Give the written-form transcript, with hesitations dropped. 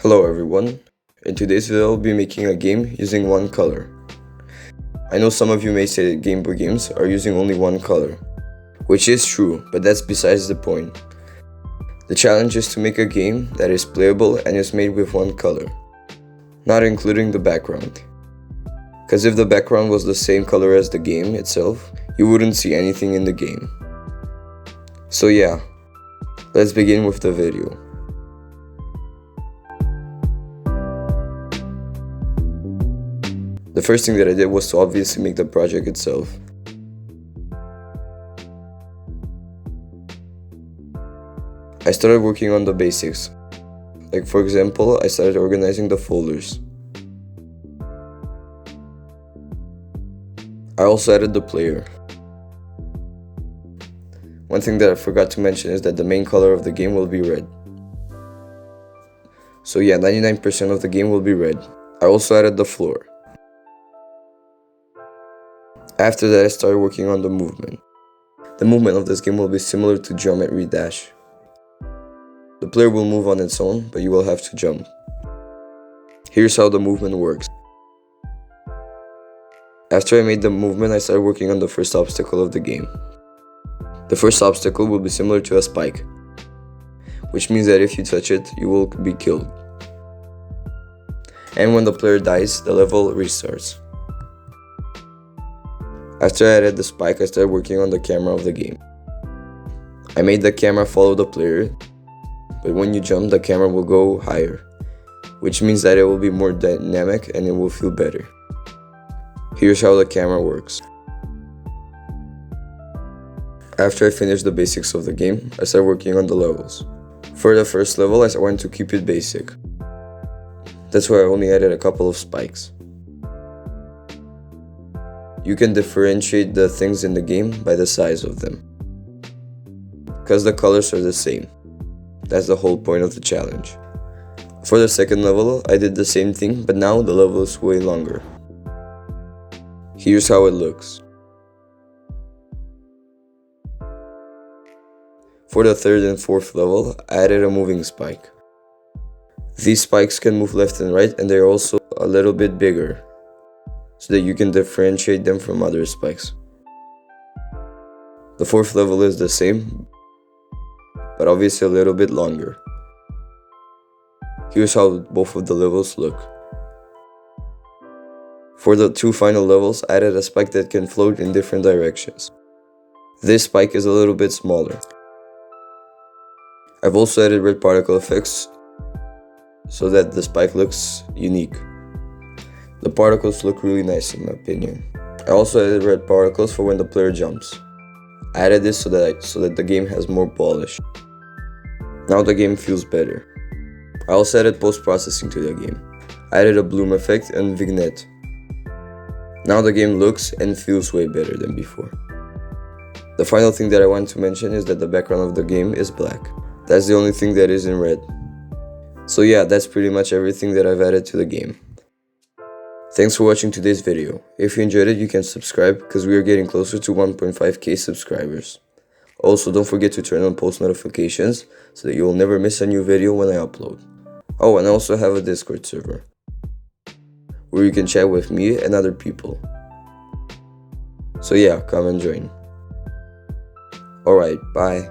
Hello everyone, in today's video I'll be making a game using one color. I know some of you may say that Game Boy games are using only one color, which is true, but that's besides the point. The challenge is to make a game that is playable and is made with one color, not including the background. Because if the background was the same color as the game itself, you wouldn't see anything in the game. So yeah, let's begin with the video. The first thing that I did was to obviously make the project itself. I started working on the basics. Like for example, I started organizing the folders. I also added the player. One thing that I forgot to mention is that the main color of the game will be red. So yeah, 99% of the game will be red. I also added the floor. After that, I started working on the movement. The movement of this game will be similar to Geometry Dash. The player will move on its own, but you will have to jump. Here's how the movement works. After I made the movement, I started working on the first obstacle of the game. The first obstacle will be similar to a spike, which means that if you touch it, you will be killed. And when the player dies, the level restarts. After I added the spike, I started working on the camera of the game. I made the camera follow the player, but when you jump, the camera will go higher, which means that it will be more dynamic and it will feel better. Here's how the camera works. After I finished the basics of the game, I started working on the levels. For the first level, I wanted to keep it basic. That's why I only added a couple of spikes. You can differentiate the things in the game by the size of them, because the colors are the same. That's the whole point of the challenge. For the second level, I did the same thing, but now the level is way longer. Here's how it looks. For the third and fourth level, I added a moving spike. These spikes can move left and right, and they're also a little bit bigger, so that you can differentiate them from other spikes. The fourth level is the same, but obviously a little bit longer. Here's how both of the levels look. For the two final levels, I added a spike that can float in different directions. This spike is a little bit smaller. I've also added red particle effects so that the spike looks unique. The particles look really nice in my opinion. I also added red particles for when the player jumps. I added this so that the game has more polish. Now the game feels better. I also added post-processing to the game. I added a bloom effect and vignette. Now the game looks and feels way better than before. The final thing that I want to mention is that the background of the game is black. That's the only thing that is in red. So yeah, that's pretty much everything that I've added to the game. Thanks for watching today's video. If you enjoyed it, you can subscribe because we are getting closer to 1.5k subscribers. Also, don't forget to turn on post notifications so that you will never miss a new video when I upload. Oh, and I also have a Discord server where you can chat with me and other people. So yeah, come and join. Alright, bye.